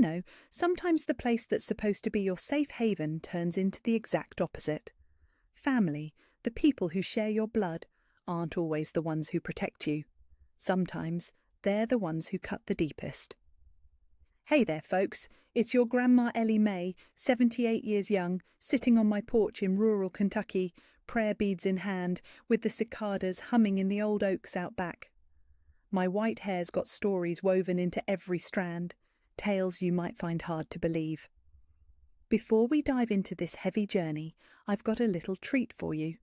know, sometimes the place that's supposed to be your safe haven turns into the exact opposite. Family, the people who share your blood, aren't always the ones who protect you. Sometimes they're the ones who cut the deepest. Hey there, folks. It's your Grandma Ellie Mae, 78 years young, sitting on my porch in rural Kentucky, prayer beads in hand, with the cicadas humming in the old oaks out back. My white hair's got stories woven into every strand, tales you might find hard to believe. Before we dive into this heavy journey, I've got a little treat for you.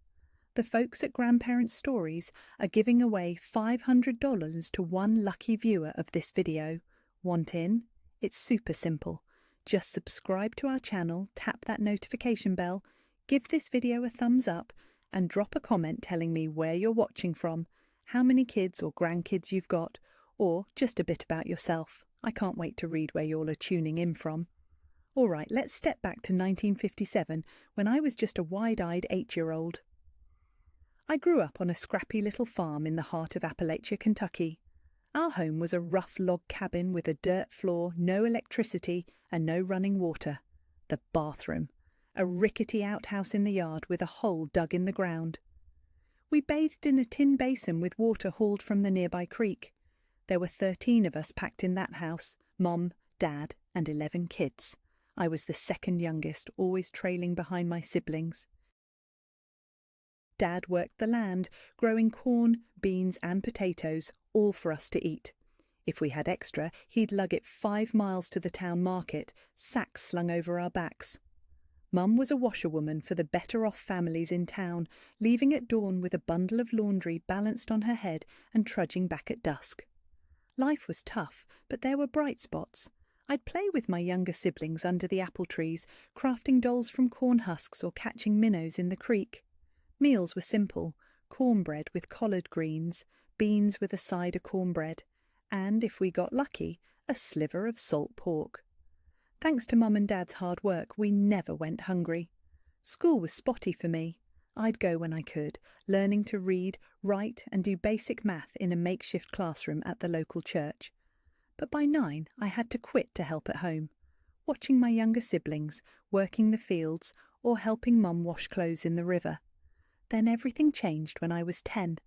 The folks at Grandparents Stories are giving away $500 to one lucky viewer of this video. Want in? It's super simple. Just subscribe to our channel, tap that notification bell, give this video a thumbs up, and drop a comment telling me where you're watching from, how many kids or grandkids you've got, or just a bit about yourself. I can't wait to read where you're tuning in from. All right, let's step back to 1957, when I was just a wide-eyed 8-year-old. I grew up on a scrappy little farm in the heart of Appalachia, Kentucky. Our home was a rough log cabin with a dirt floor, no electricity, and no running water. The bathroom. A rickety outhouse in the yard with a hole dug in the ground. We bathed in a tin basin with water hauled from the nearby creek. There were 13 of us packed in that house, Mum, Dad, and 11 kids. I was the second youngest, always trailing behind my siblings. Dad worked the land, growing corn, beans and potatoes, all for us to eat. If we had extra, he'd lug it 5 miles to the town market, sacks slung over our backs. Mum was a washerwoman for the better-off families in town, leaving at dawn with a bundle of laundry balanced on her head and trudging back at dusk. Life was tough, but there were bright spots. I'd play with my younger siblings under the apple trees, crafting dolls from corn husks or catching minnows in the creek. Meals were simple: cornbread with collard greens, beans with a side of cornbread, and, if we got lucky, a sliver of salt pork. Thanks to Mum and Dad's hard work, we never went hungry. School was spotty for me. I'd go when I could, learning to read, write and do basic math in a makeshift classroom at the local church. But by 9, I had to quit to help at home, watching my younger siblings, working the fields, or helping Mum wash clothes in the river. Then everything changed when I was 10.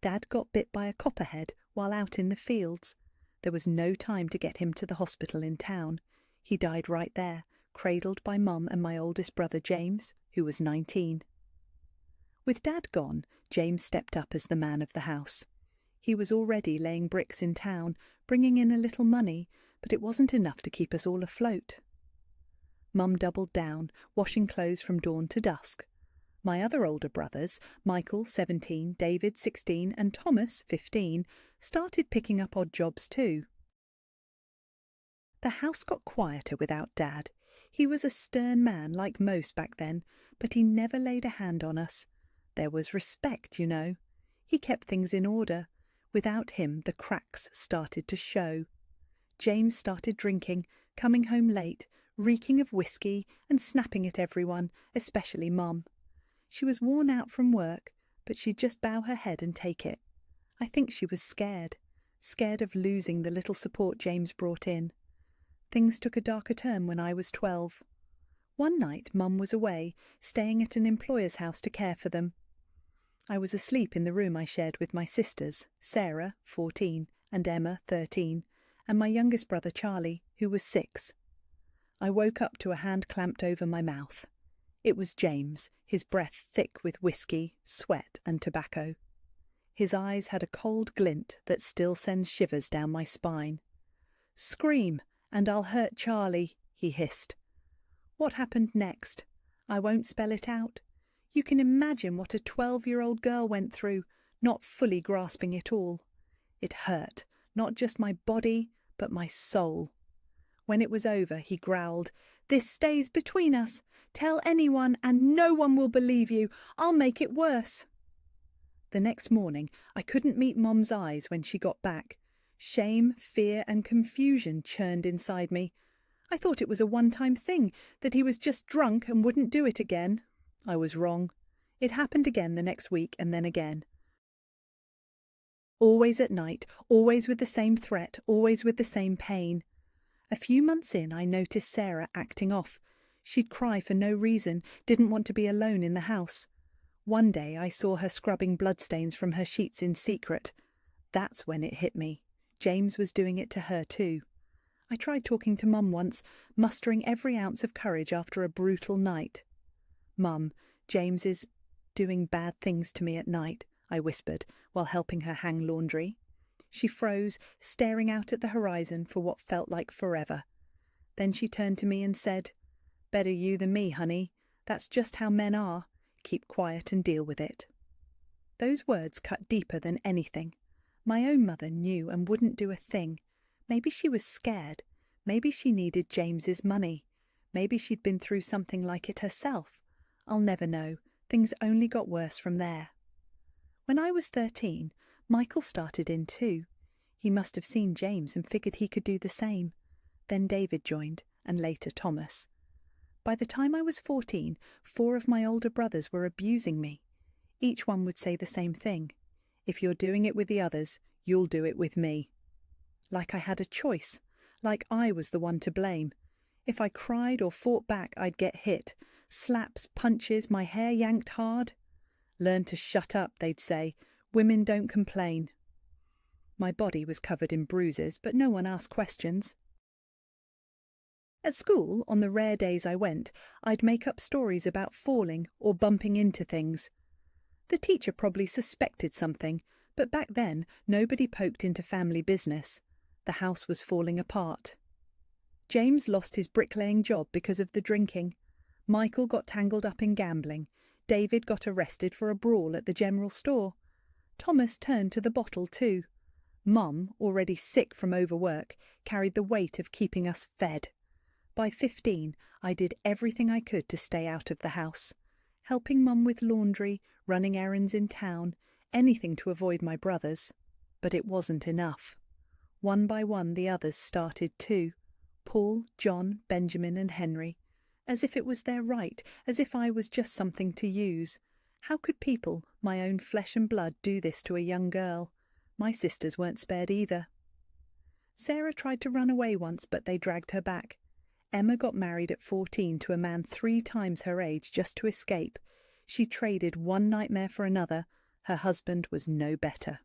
Dad got bit by a copperhead while out in the fields. There was no time to get him to the hospital in town. He died right there, cradled by Mum and my oldest brother James, who was 19. With Dad gone, James stepped up as the man of the house. He was already laying bricks in town, bringing in a little money, but it wasn't enough to keep us all afloat. Mum doubled down, washing clothes from dawn to dusk. My other older brothers, Michael, 17, David, 16, and Thomas, 15, started picking up odd jobs too. The house got quieter without Dad. He was a stern man, like most back then, but he never laid a hand on us. There was respect, you know. He kept things in order. Without him, the cracks started to show. James started drinking, coming home late, reeking of whiskey and snapping at everyone, especially Mum. She was worn out from work, but she'd just bow her head and take it. I think she was scared of losing the little support James brought in. Things took a darker turn when I was 12. One night Mum was away, staying at an employer's house to care for them. I was asleep in the room I shared with my sisters, Sarah, 14, and Emma, 13, and my youngest brother Charlie, who was 6. I woke up to a hand clamped over my mouth. It was James, his breath thick with whiskey, sweat and tobacco. His eyes had a cold glint that still sends shivers down my spine. "Scream, and I'll hurt Charlie," he hissed. What happened next? I won't spell it out. You can imagine what a 12-year-old girl went through, not fully grasping it all. It hurt, not just my body, but my soul. When it was over, he growled, "This stays between us. Tell anyone and no one will believe you. I'll make it worse." The next morning, I couldn't meet Mom's eyes when she got back. Shame, fear and confusion churned inside me. I thought it was a one-time thing, that he was just drunk and wouldn't do it again. I was wrong. It happened again the next week and then again. Always at night, always with the same threat, always with the same pain. A few months in, I noticed Sarah acting off. She'd cry for no reason, didn't want to be alone in the house. One day I saw her scrubbing bloodstains from her sheets in secret. That's when it hit me. James was doing it to her too. I tried talking to Mum once, mustering every ounce of courage after a brutal night. "Mum, James is doing bad things to me at night," I whispered, while helping her hang laundry. She froze, staring out at the horizon for what felt like forever. Then she turned to me and said, "Better you than me, honey. That's just how men are. Keep quiet and deal with it." Those words cut deeper than anything. My own mother knew and wouldn't do a thing. Maybe she was scared. Maybe she needed James's money. Maybe she'd been through something like it herself. I'll never know. Things only got worse from there. When I was 13, Michael started in too. He must have seen James and figured he could do the same. Then David joined, and later Thomas. By the time I was 14, 4 of my older brothers were abusing me. Each one would say the same thing. "If you're doing it with the others, you'll do it with me." Like I had a choice. Like I was the one to blame. If I cried or fought back, I'd get hit. Slaps, punches, my hair yanked hard. "Learn to shut up," they'd say. "Women don't complain." My body was covered in bruises, but no one asked questions. At school, on the rare days I went, I'd make up stories about falling or bumping into things. The teacher probably suspected something, but back then nobody poked into family business. The house was falling apart. James lost his bricklaying job because of the drinking. Michael got tangled up in gambling. David got arrested for a brawl at the general store. Thomas turned to the bottle too. Mum, already sick from overwork, carried the weight of keeping us fed. By 15, I did everything I could to stay out of the house. Helping Mum with laundry, running errands in town, anything to avoid my brothers. But it wasn't enough. One by one the others started too. Paul, John, Benjamin and Henry. As if it was their right, as if I was just something to use. How could people, my own flesh and blood, do this to a young girl? My sisters weren't spared either. Sarah tried to run away once, but they dragged her back. Emma got married at 14 to a man 3 times her age just to escape. She traded one nightmare for another. Her husband was no better.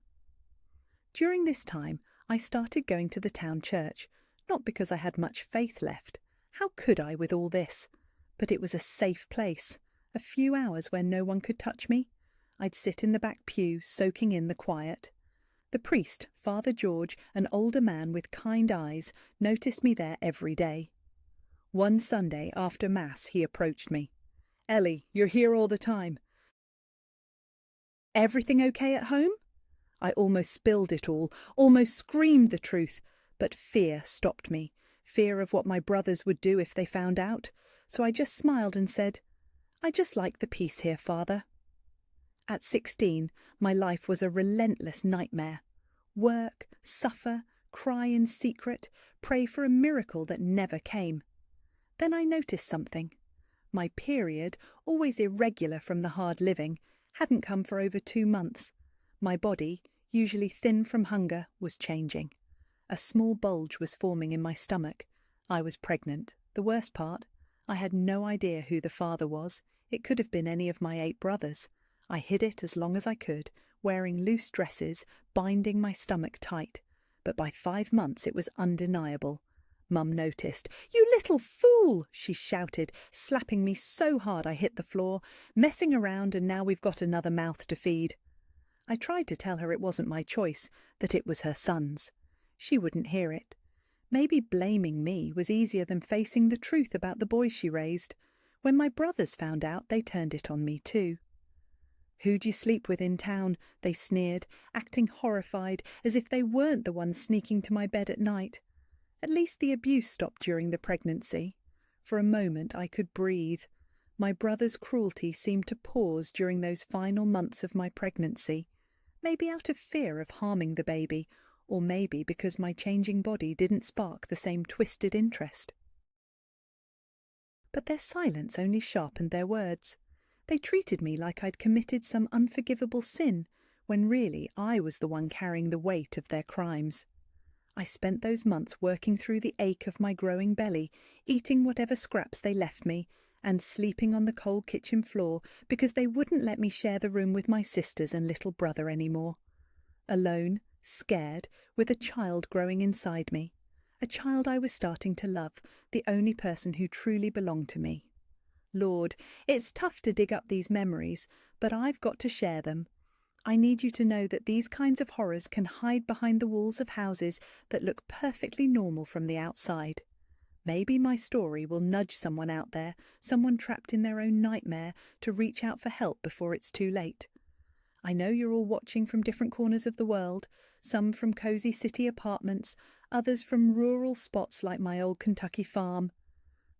During this time, I started going to the town church, not because I had much faith left. How could I with all this? But it was a safe place, a few hours where no one could touch me. I'd sit in the back pew, soaking in the quiet. The priest, Father George, an older man with kind eyes, noticed me there every day. One Sunday after Mass he approached me. "Ellie, you're here all the time. Everything okay at home?" I almost spilled it all, almost screamed the truth, but fear stopped me, fear of what my brothers would do if they found out. So I just smiled and said, "I just like the peace here, Father." At 16, my life was a relentless nightmare. Work, suffer, cry in secret, pray for a miracle that never came. Then I noticed something. My period, always irregular from the hard living, hadn't come for over 2 months. My body, usually thin from hunger, was changing. A small bulge was forming in my stomach. I was pregnant. The worst part, I had no idea who the father was. It could have been any of my 8 brothers. I hid it as long as I could, wearing loose dresses, binding my stomach tight. But by 5 months it was undeniable. Mum noticed. "You little fool!" she shouted, slapping me so hard I hit the floor. "Messing around and now we've got another mouth to feed." I tried to tell her it wasn't my choice, that it was her son's. She wouldn't hear it. Maybe blaming me was easier than facing the truth about the boys she raised. When my brothers found out, they turned it on me too. "Who'd you sleep with in town?" they sneered, acting horrified, as if they weren't the ones sneaking to my bed at night. At least the abuse stopped during the pregnancy. For a moment I could breathe. My brother's cruelty seemed to pause during those final months of my pregnancy, maybe out of fear of harming the baby, or maybe because my changing body didn't spark the same twisted interest. But their silence only sharpened their words. They treated me like I'd committed some unforgivable sin, when really I was the one carrying the weight of their crimes. I spent those months working through the ache of my growing belly, eating whatever scraps they left me, and sleeping on the cold kitchen floor because they wouldn't let me share the room with my sisters and little brother anymore. Alone, scared, with a child growing inside me. A child I was starting to love, the only person who truly belonged to me. Lord, it's tough to dig up these memories, but I've got to share them. I need you to know that these kinds of horrors can hide behind the walls of houses that look perfectly normal from the outside. Maybe my story will nudge someone out there, someone trapped in their own nightmare, to reach out for help before it's too late. I know you're all watching from different corners of the world, some from cosy city apartments, others from rural spots like my old Kentucky farm.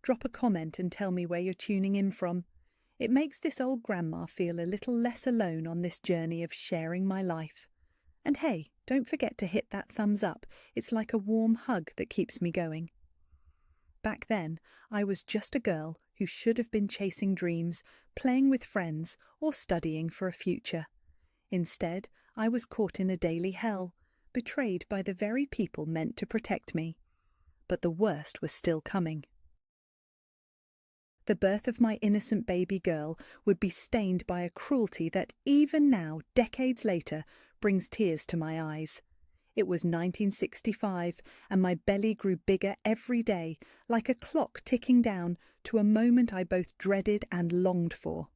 Drop a comment and tell me where you're tuning in from. It makes this old grandma feel a little less alone on this journey of sharing my life. And hey, don't forget to hit that thumbs up. It's like a warm hug that keeps me going. Back then, I was just a girl who should have been chasing dreams, playing with friends, or studying for a future. Instead, I was caught in a daily hell, betrayed by the very people meant to protect me. But the worst was still coming. The birth of my innocent baby girl would be stained by a cruelty that, even now, decades later, brings tears to my eyes. It was 1965, and my belly grew bigger every day, like a clock ticking down to a moment I both dreaded and longed for.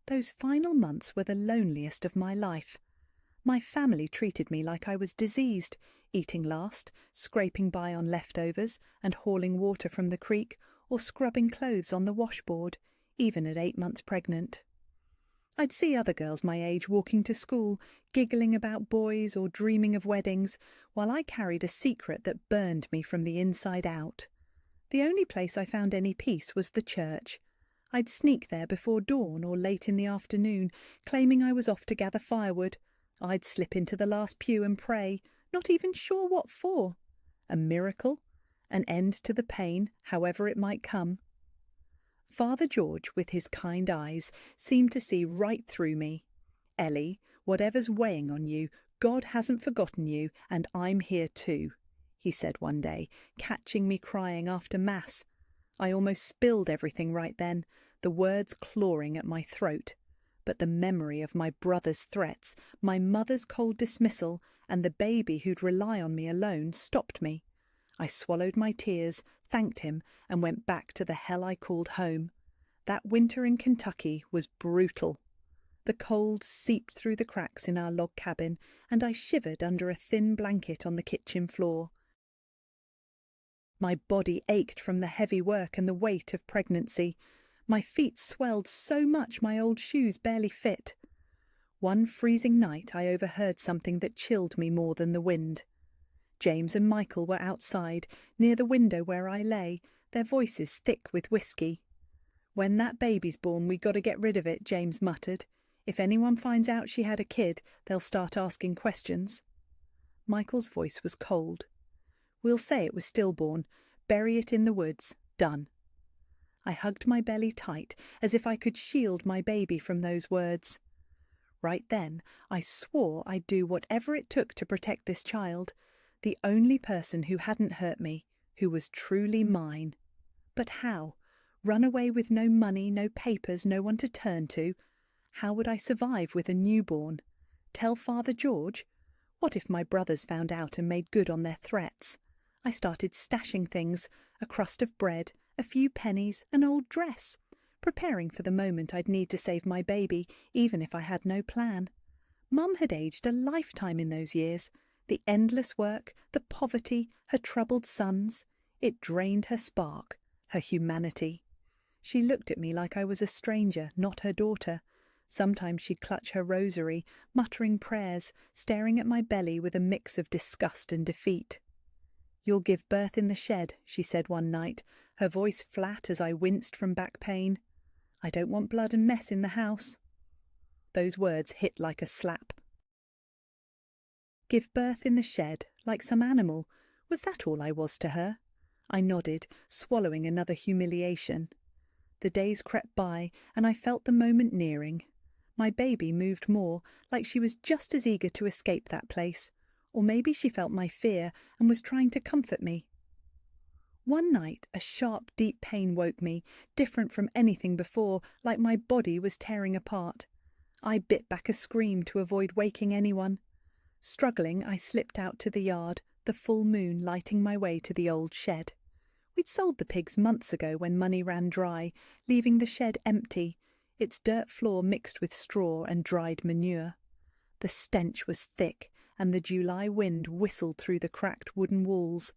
Those final months were the loneliest of my life. My family treated me like I was diseased, eating last, scraping by on leftovers and hauling water from the creek, or scrubbing clothes on the washboard, even at 8 months pregnant. I'd see other girls my age walking to school, giggling about boys or dreaming of weddings, while I carried a secret that burned me from the inside out. The only place I found any peace was the church. I'd sneak there before dawn or late in the afternoon, claiming I was off to gather firewood. I'd slip into the last pew and pray, not even sure what for. A miracle? An end to the pain, however it might come. Father George, with his kind eyes, seemed to see right through me. "Ellie, whatever's weighing on you, God hasn't forgotten you, and I'm here too," he said one day, catching me crying after Mass. I almost spilled everything right then, the words clawing at my throat. But the memory of my brother's threats, my mother's cold dismissal, and the baby who'd rely on me alone stopped me. I swallowed my tears, thanked him, and went back to the hell I called home. That winter in Kentucky was brutal. The cold seeped through the cracks in our log cabin, and I shivered under a thin blanket on the kitchen floor. My body ached from the heavy work and the weight of pregnancy. My feet swelled so much my old shoes barely fit. One freezing night I overheard something that chilled me more than the wind. James and Michael were outside, near the window where I lay, their voices thick with whiskey. "When that baby's born, we got to get rid of it," James muttered. "If anyone finds out she had a kid, they'll start asking questions." Michael's voice was cold. "We'll say it was stillborn. Bury it in the woods. Done." I hugged my belly tight, as if I could shield my baby from those words. Right then, I swore I'd do whatever it took to protect this child, the only person who hadn't hurt me, who was truly mine. But how? Run away with no money, no papers, no one to turn to? How would I survive with a newborn? Tell Father George? What if my brothers found out and made good on their threats? I started stashing things, a crust of bread, a few pennies, an old dress, preparing for the moment I'd need to save my baby, even if I had no plan. Mum had aged a lifetime in those years. The endless work, the poverty, her troubled sons. It drained her spark, her humanity. She looked at me like I was a stranger, not her daughter. Sometimes she'd clutch her rosary, muttering prayers, staring at my belly with a mix of disgust and defeat. "You'll give birth in the shed," she said one night, her voice flat as I winced from back pain. "I don't want blood and mess in the house." Those words hit like a slap. Give birth in the shed, like some animal. Was that all I was to her? I nodded, swallowing another humiliation. The days crept by, and I felt the moment nearing. My baby moved more, like she was just as eager to escape that place. Or maybe she felt my fear and was trying to comfort me. One night, a sharp, deep pain woke me, different from anything before, like my body was tearing apart. I bit back a scream to avoid waking anyone. Struggling, I slipped out to the yard, the full moon lighting my way to the old shed. We'd sold the pigs months ago when money ran dry, leaving the shed empty, its dirt floor mixed with straw and dried manure. The stench was thick, and the July wind whistled through the cracked wooden walls.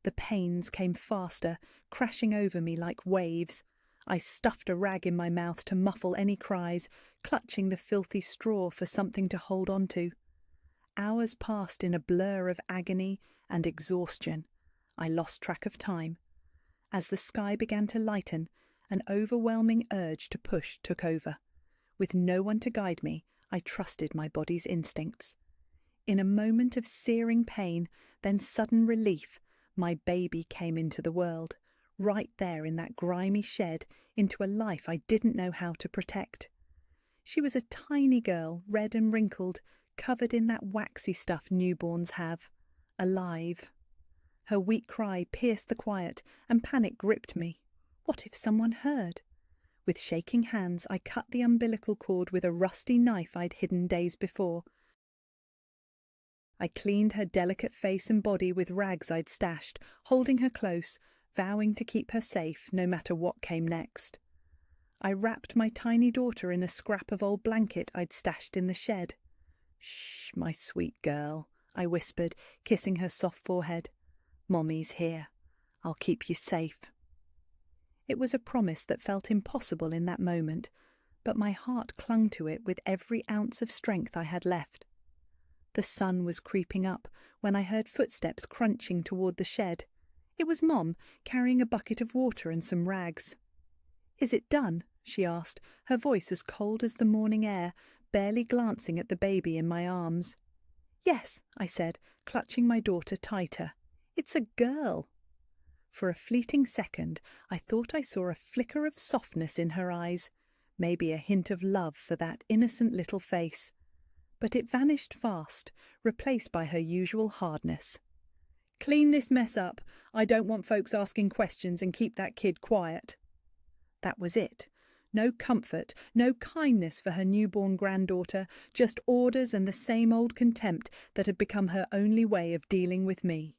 The pains came faster, crashing over me like waves. I stuffed a rag in my mouth to muffle any cries, clutching the filthy straw for something to hold on to. Hours passed in a blur of agony and exhaustion. I lost track of time. As the sky began to lighten, an overwhelming urge to push took over. With no one to guide me, I trusted my body's instincts. In a moment of searing pain, then sudden relief, my baby came into the world, right there in that grimy shed, into a life I didn't know how to protect. She was a tiny girl, red and wrinkled, covered in that waxy stuff newborns have. Alive. Her weak cry pierced the quiet, and panic gripped me. What if someone heard? With shaking hands, I cut the umbilical cord with a rusty knife I'd hidden days before. I cleaned her delicate face and body with rags I'd stashed, holding her close, vowing to keep her safe no matter what came next. I wrapped my tiny daughter in a scrap of old blanket I'd stashed in the shed. "Shh, my sweet girl," I whispered, kissing her soft forehead. "Mommy's here. I'll keep you safe." It was a promise that felt impossible in that moment, but my heart clung to it with every ounce of strength I had left. The sun was creeping up when I heard footsteps crunching toward the shed. It was Mom, carrying a bucket of water and some rags. "Is it done?" she asked, her voice as cold as the morning air, barely glancing at the baby in my arms. "Yes," I said, clutching my daughter tighter. "It's a girl." For a fleeting second, I thought I saw a flicker of softness in her eyes, maybe a hint of love for that innocent little face. But it vanished fast, replaced by her usual hardness. "Clean this mess up. I don't want folks asking questions, and keep that kid quiet." That was it. No comfort, no kindness for her newborn granddaughter, just orders and the same old contempt that had become her only way of dealing with me.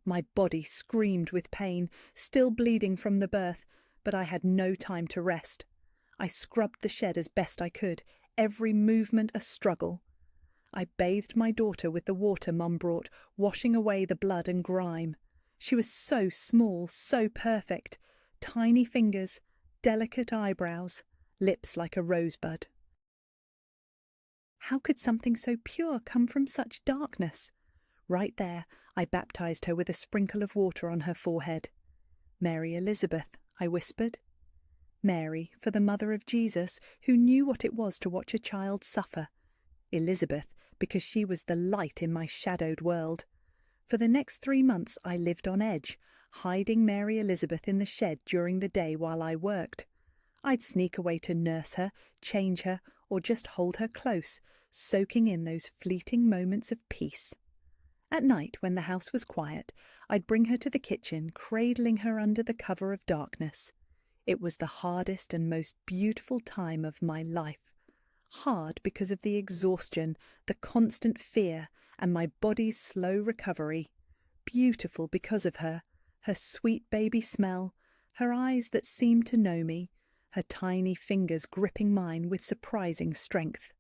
My body screamed with pain, still bleeding from the birth, but I had no time to rest. I scrubbed the shed as best I could, every movement a struggle. I bathed my daughter with the water Mum brought, washing away the blood and grime. She was so small, so perfect. Tiny fingers, delicate eyebrows, lips like a rosebud. How could something so pure come from such darkness? Right there, I baptized her with a sprinkle of water on her forehead. "Mary Elizabeth," I whispered. Mary, for the mother of Jesus, who knew what it was to watch a child suffer. Elizabeth, because she was the light in my shadowed world. For the next 3 months I lived on edge, hiding Mary Elizabeth in the shed during the day while I worked. I'd sneak away to nurse her, change her, or just hold her close, soaking in those fleeting moments of peace. At night, when the house was quiet, I'd bring her to the kitchen, cradling her under the cover of darkness. It was the hardest and most beautiful time of my life. Hard because of the exhaustion, the constant fear, and my body's slow recovery. Beautiful because of her sweet baby smell, her eyes that seemed to know me, her tiny fingers gripping mine with surprising strength.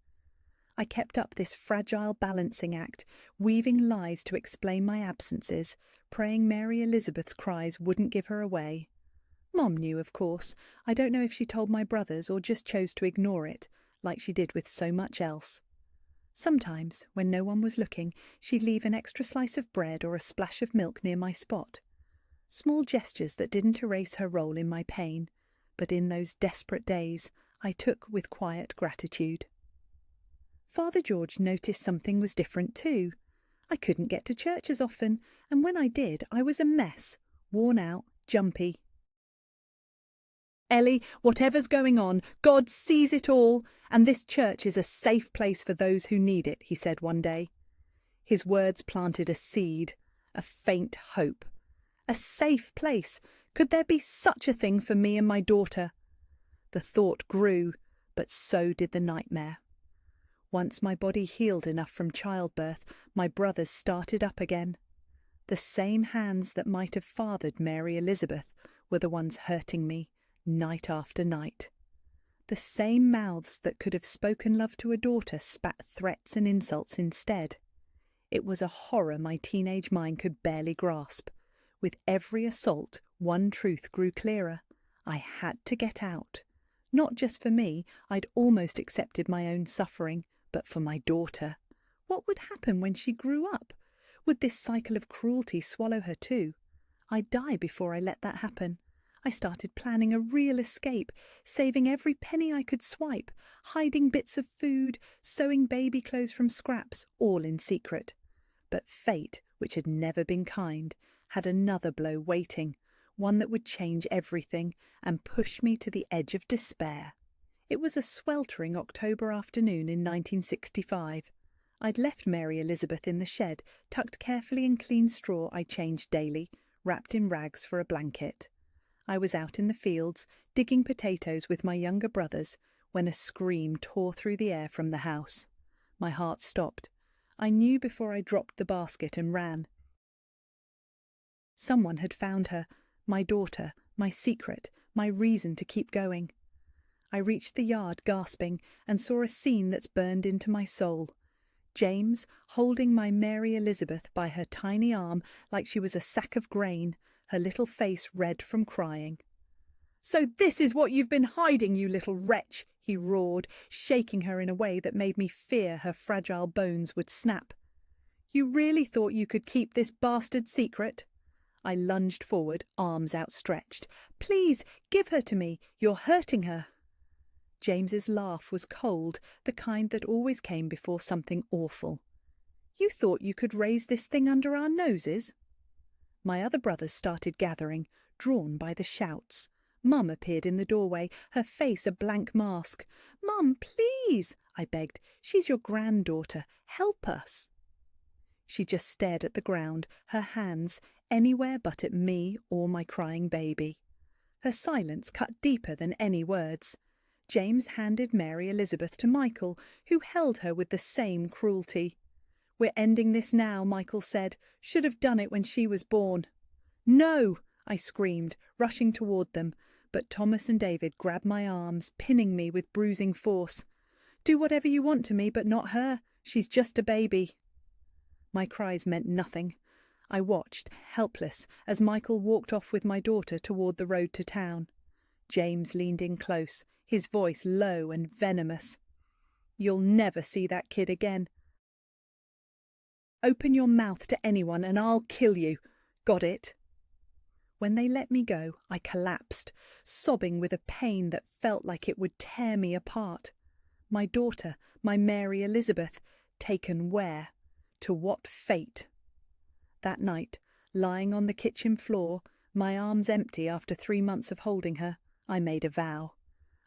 I kept up this fragile balancing act, weaving lies to explain my absences, praying Mary Elizabeth's cries wouldn't give her away. Mom knew, of course. I don't know if she told my brothers or just chose to ignore it, like she did with so much else. Sometimes, when no one was looking, she'd leave an extra slice of bread or a splash of milk near my spot. Small gestures that didn't erase her role in my pain, but in those desperate days I took with quiet gratitude. Father George noticed something was different too. I couldn't get to church as often, and when I did, I was a mess, worn out, jumpy. "Ellie, whatever's going on, God sees it all, and this church is a safe place for those who need it," he said one day. His words planted a seed, a faint hope. A safe place! Could there be such a thing for me and my daughter? The thought grew, but so did the nightmare. Once my body healed enough from childbirth, my brothers started up again. The same hands that might have fathered Mary Elizabeth were the ones hurting me, night after night. The same mouths that could have spoken love to a daughter spat threats and insults instead. It was a horror my teenage mind could barely grasp. With every assault, one truth grew clearer. I had to get out. Not just for me, I'd almost accepted my own suffering, but for my daughter. What would happen when she grew up? Would this cycle of cruelty swallow her too? I'd die before I let that happen. I started planning a real escape, saving every penny I could swipe, hiding bits of food, sewing baby clothes from scraps, all in secret. But fate, which had never been kind, had another blow waiting, one that would change everything and push me to the edge of despair. It was a sweltering October afternoon in 1965. I'd left Mary Elizabeth in the shed, tucked carefully in clean straw I changed daily, wrapped in rags for a blanket. I was out in the fields, digging potatoes with my younger brothers, when a scream tore through the air from the house. My heart stopped. I knew before I dropped the basket and ran. Someone had found her, my daughter, my secret, my reason to keep going. I reached the yard gasping and saw a scene that's burned into my soul. James holding my Mary Elizabeth by her tiny arm like she was a sack of grain, her little face red from crying. "So this is what you've been hiding, you little wretch!" he roared, shaking her in a way that made me fear her fragile bones would snap. "You really thought you could keep this bastard secret?" I lunged forward, arms outstretched. "Please, give her to me. You're hurting her." James's laugh was cold, the kind that always came before something awful. "You thought you could raise this thing under our noses?" My other brothers started gathering, drawn by the shouts. Mum appeared in the doorway, her face a blank mask. "Mum, please," I begged. "She's your granddaughter. Help us." She just stared at the ground, her hands anywhere but at me or my crying baby. Her silence cut deeper than any words. James handed Mary Elizabeth to Michael, who held her with the same cruelty. "We're ending this now," Michael said. "Should have done it when she was born." "No!" I screamed, rushing toward them, but Thomas and David grabbed my arms, pinning me with bruising force. "Do whatever you want to me, but not her. She's just a baby." My cries meant nothing. I watched, helpless, as Michael walked off with my daughter toward the road to town. James leaned in close, his voice low and venomous. "You'll never see that kid again. Open your mouth to anyone and I'll kill you. Got it?" When they let me go, I collapsed, sobbing with a pain that felt like it would tear me apart. My daughter, my Mary Elizabeth, taken where? To what fate? That night, lying on the kitchen floor, my arms empty after 3 months of holding her, I made a vow.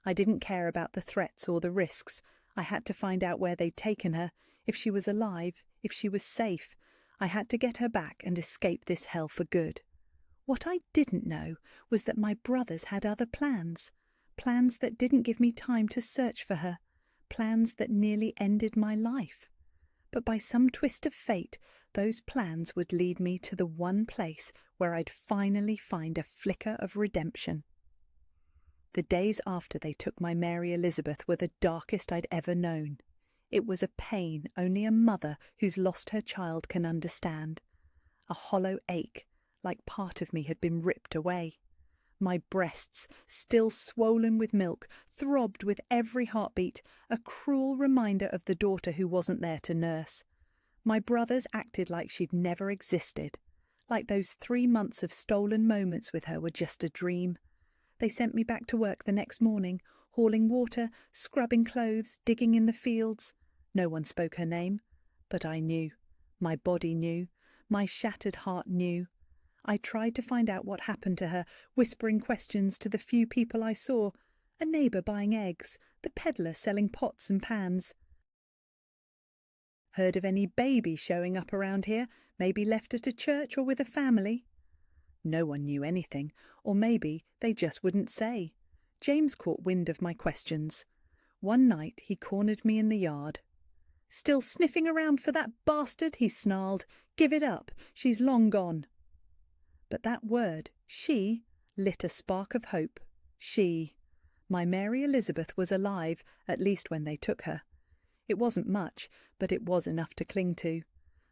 I didn't care about the threats or the risks. I had to find out where they'd taken her, if she was alive, if she was safe. I had to get her back and escape this hell for good. What I didn't know was that my brothers had other plans. Plans that didn't give me time to search for her. Plans that nearly ended my life. But by some twist of fate, those plans would lead me to the one place where I'd finally find a flicker of redemption. The days after they took my Mary Elizabeth were the darkest I'd ever known. It was a pain only a mother who's lost her child can understand. A hollow ache, like part of me had been ripped away. My breasts, still swollen with milk, throbbed with every heartbeat, a cruel reminder of the daughter who wasn't there to nurse. My brothers acted like she'd never existed, like those 3 months of stolen moments with her were just a dream. They sent me back to work the next morning, hauling water, scrubbing clothes, digging in the fields. No one spoke her name, but I knew. My body knew. My shattered heart knew. I tried to find out what happened to her, whispering questions to the few people I saw. A neighbour buying eggs, the peddler selling pots and pans. Heard of any baby showing up around here, maybe left at a church or with a family? No one knew anything, or maybe they just wouldn't say. James caught wind of my questions. One night he cornered me in the yard. "Still sniffing around for that bastard?" he snarled. "Give it up. She's long gone." But that word, she, lit a spark of hope. She. My Mary Elizabeth was alive, at least when they took her. It wasn't much, but it was enough to cling to.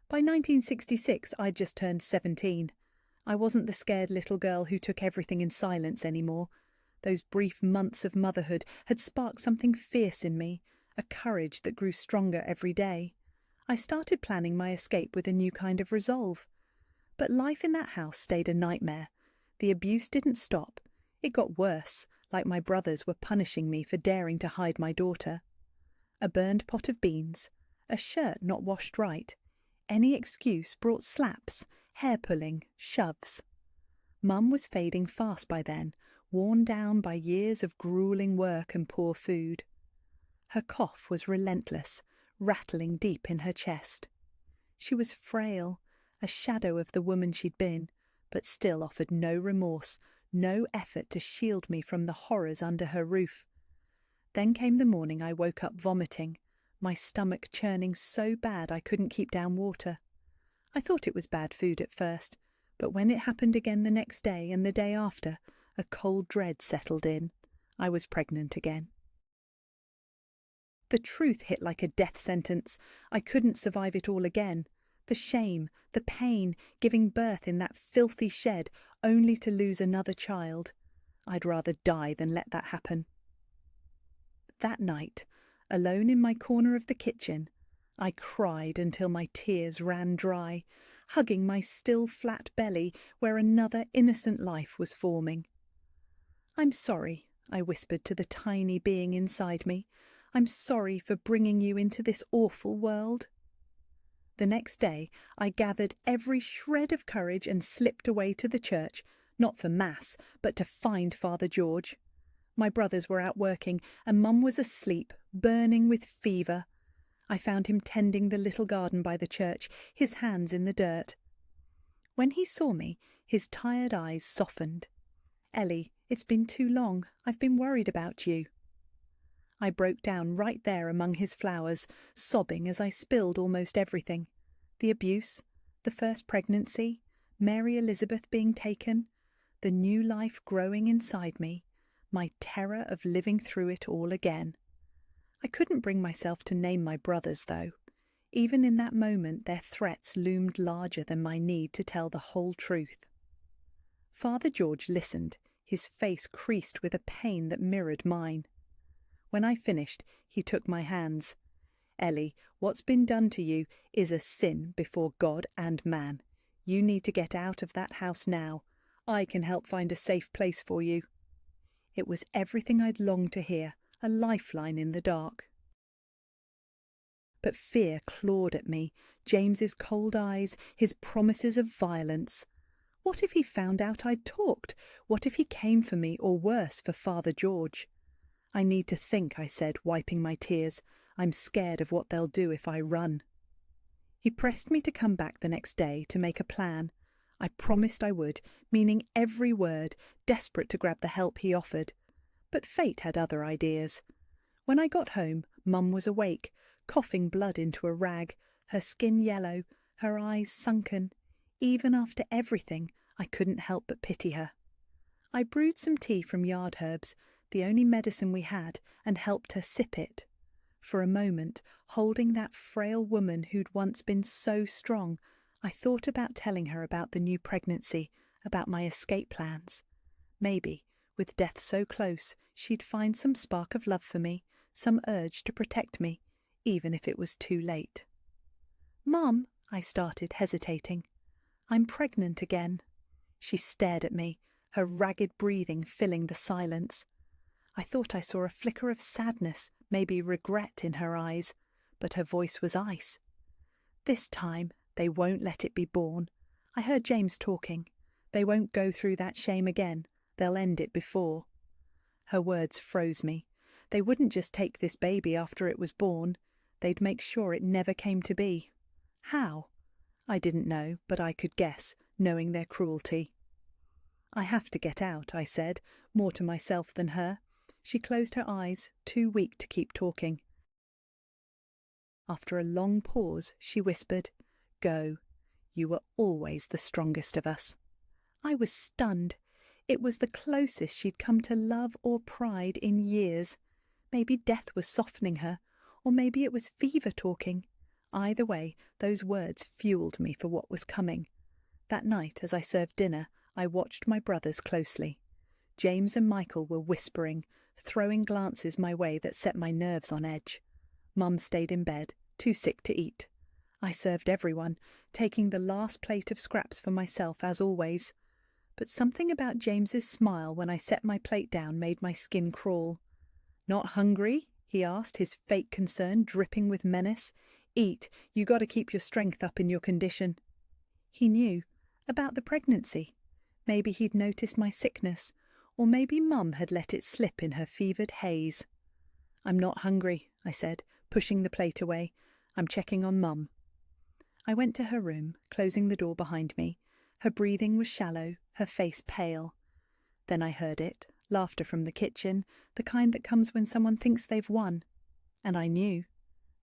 By 1966, I'd just turned 17. I wasn't the scared little girl who took everything in silence anymore. Those brief months of motherhood had sparked something fierce in me, a courage that grew stronger every day. I started planning my escape with a new kind of resolve. But life in that house stayed a nightmare. The abuse didn't stop. It got worse, like my brothers were punishing me for daring to hide my daughter. A burned pot of beans, a shirt not washed right. Any excuse brought slaps, hair-pulling, shoves. Mum was fading fast by then, worn down by years of gruelling work and poor food. Her cough was relentless, rattling deep in her chest. She was frail, a shadow of the woman she'd been, but still offered no remorse, no effort to shield me from the horrors under her roof. Then came the morning I woke up vomiting, my stomach churning so bad I couldn't keep down water. I thought it was bad food at first, but when it happened again the next day and the day after, a cold dread settled in. I was pregnant again. The truth hit like a death sentence. I couldn't survive it all again. The shame, the pain, giving birth in that filthy shed, only to lose another child. I'd rather die than let that happen. That night, alone in my corner of the kitchen, I cried until my tears ran dry, hugging my still flat belly where another innocent life was forming. "I'm sorry," I whispered to the tiny being inside me. "I'm sorry for bringing you into this awful world." The next day I gathered every shred of courage and slipped away to the church, not for Mass, but to find Father George. My brothers were out working, and Mum was asleep, burning with fever. I found him tending the little garden by the church, his hands in the dirt. When he saw me, his tired eyes softened. "Ellie, it's been too long. I've been worried about you." I broke down right there among his flowers, sobbing as I spilled almost everything. The abuse, the first pregnancy, Mary Elizabeth being taken, the new life growing inside me, my terror of living through it all again. I couldn't bring myself to name my brothers, though. Even in that moment their threats loomed larger than my need to tell the whole truth. Father George listened, his face creased with a pain that mirrored mine. When I finished, he took my hands. "Ellie, what's been done to you is a sin before God and man. You need to get out of that house now. I can help find a safe place for you." It was everything I'd longed to hear, a lifeline in the dark. But fear clawed at me, James's cold eyes, his promises of violence. What if he found out I'd talked? What if he came for me, or worse, for Father George? "I need to think," I said, wiping my tears. "I'm scared of what they'll do if I run." He pressed me to come back the next day to make a plan. I promised I would, meaning every word, desperate to grab the help he offered. But fate had other ideas. When I got home, Mum was awake, coughing blood into a rag, her skin yellow, her eyes sunken. Even after everything, I couldn't help but pity her. I brewed some tea from yard herbs, the only medicine we had, and helped her sip it. For a moment, holding that frail woman who'd once been so strong, I thought about telling her about the new pregnancy, about my escape plans. Maybe, with death so close, she'd find some spark of love for me, some urge to protect me, even if it was too late. "Mum," I started, hesitating. "I'm pregnant again." She stared at me, her ragged breathing filling the silence. I thought I saw a flicker of sadness, maybe regret in her eyes, but her voice was ice. "This time, they won't let it be born. I heard James talking. They won't go through that shame again. They'll end it before." Her words froze me. They wouldn't just take this baby after it was born. They'd make sure it never came to be. How? I didn't know, but I could guess, knowing their cruelty. I have to get out, I said, more to myself than her. She closed her eyes, too weak to keep talking. After a long pause, she whispered, "Go. You were always the strongest of us." I was stunned. It was the closest she'd come to love or pride in years. Maybe death was softening her, or maybe it was fever talking. Either way, those words fueled me for what was coming. That night, as I served dinner, I watched my brothers closely. James and Michael were whispering, throwing glances my way that set my nerves on edge. Mum stayed in bed, too sick to eat. I served everyone, taking the last plate of scraps for myself as always. But something about James's smile when I set my plate down made my skin crawl. "Not hungry?" he asked, his fake concern dripping with menace. "Eat, you got to keep your strength up in your condition." He knew about the pregnancy. Maybe he'd noticed my sickness, or maybe Mum had let it slip in her fevered haze. "I'm not hungry," I said, pushing the plate away. "I'm checking on Mum." I went to her room, closing the door behind me. Her breathing was shallow, her face pale. Then I heard it, laughter from the kitchen, the kind that comes when someone thinks they've won. And I knew.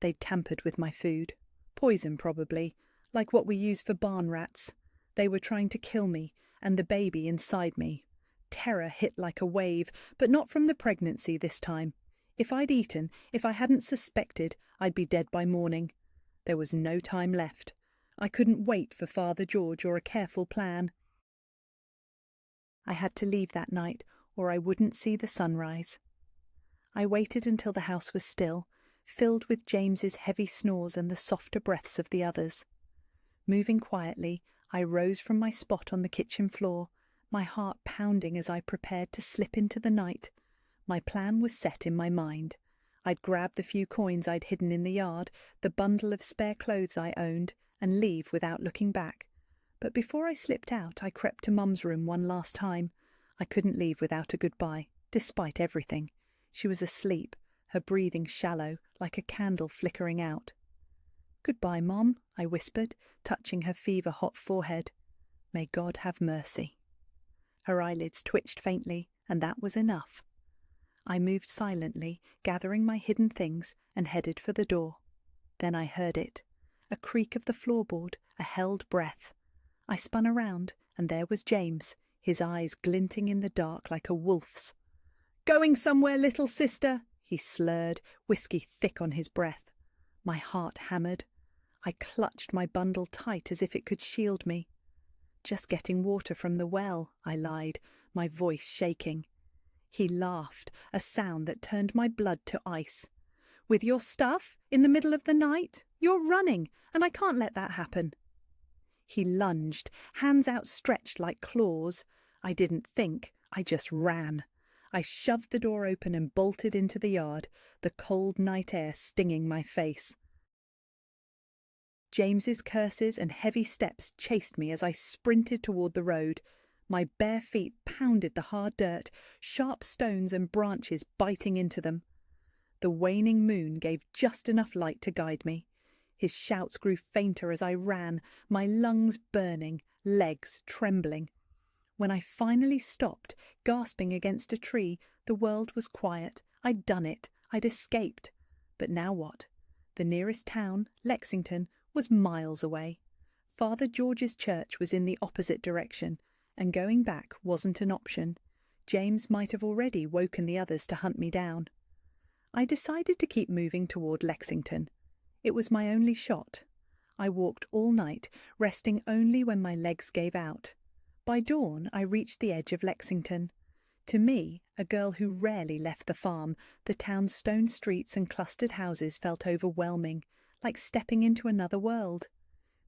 They'd tampered with my food. Poison, probably, like what we use for barn rats. They were trying to kill me, and the baby inside me. Terror hit like a wave, but not from the pregnancy this time. If I'd eaten, if I hadn't suspected, I'd be dead by morning. There was no time left. I couldn't wait for Father George or a careful plan. I had to leave that night, or I wouldn't see the sunrise. I waited until the house was still, filled with James's heavy snores and the softer breaths of the others. Moving quietly, I rose from my spot on the kitchen floor, my heart pounding as I prepared to slip into the night. My plan was set in my mind. I'd grab the few coins I'd hidden in the yard, the bundle of spare clothes I owned, and leave without looking back. But before I slipped out, I crept to Mum's room one last time. I couldn't leave without a goodbye, despite everything. She was asleep, her breathing shallow, like a candle flickering out. "Goodbye, Mom," I whispered, touching her fever-hot forehead. "May God have mercy." Her eyelids twitched faintly, and that was enough. I moved silently, gathering my hidden things, and headed for the door. Then I heard it. A creak of the floorboard, a held breath. I spun around, and there was James, his eyes glinting in the dark like a wolf's. "Going somewhere, little sister?" he slurred, whiskey thick on his breath. My heart hammered. I clutched my bundle tight as if it could shield me. "Just getting water from the well," I lied, my voice shaking. He laughed, a sound that turned my blood to ice. "With your stuff? In the middle of the night? You're running, and I can't let that happen." He lunged, hands outstretched like claws. I didn't think, I just ran. I shoved the door open and bolted into the yard, the cold night air stinging my face. James's curses and heavy steps chased me as I sprinted toward the road. My bare feet pounded the hard dirt, sharp stones and branches biting into them. The waning moon gave just enough light to guide me. His shouts grew fainter as I ran, my lungs burning, legs trembling. When I finally stopped, gasping against a tree, the world was quiet. I'd done it. I'd escaped. But now what? The nearest town, Lexington, was miles away. Father George's church was in the opposite direction, and going back wasn't an option. James might have already woken the others to hunt me down. I decided to keep moving toward Lexington. It was my only shot. I walked all night, resting only when my legs gave out. By dawn, I reached the edge of Lexington. To me, a girl who rarely left the farm, the town's stone streets and clustered houses felt overwhelming, like stepping into another world.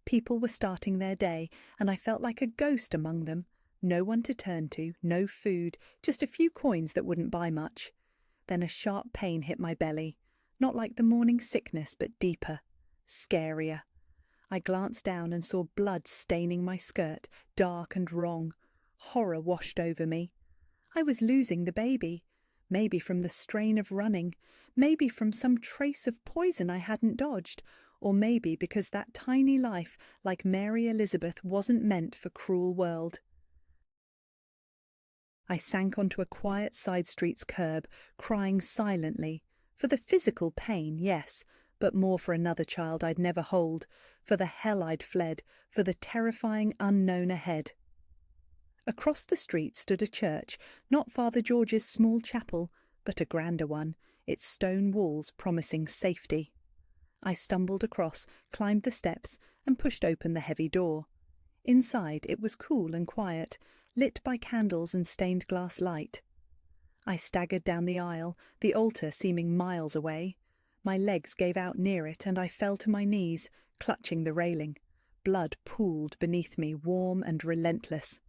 People were starting their day, and I felt like a ghost among them. No one to turn to, no food, just a few coins that wouldn't buy much. Then a sharp pain hit my belly, not like the morning sickness, but deeper, scarier. I glanced down and saw blood staining my skirt, dark and wrong. Horror washed over me. I was losing the baby. Maybe from the strain of running, maybe from some trace of poison I hadn't dodged, or maybe because that tiny life, like Mary Elizabeth, wasn't meant for cruel world. I sank onto a quiet side street's curb, crying silently, for the physical pain, yes, but more for another child I'd never hold, for the hell I'd fled, for the terrifying unknown ahead. Across the street stood a church, not Father George's small chapel, but a grander one, its stone walls promising safety. I stumbled across, climbed the steps, and pushed open the heavy door. Inside it was cool and quiet, lit by candles and stained glass light. I staggered down the aisle, the altar seeming miles away. My legs gave out near it, and I fell to my knees, clutching the railing. Blood pooled beneath me, warm and relentless.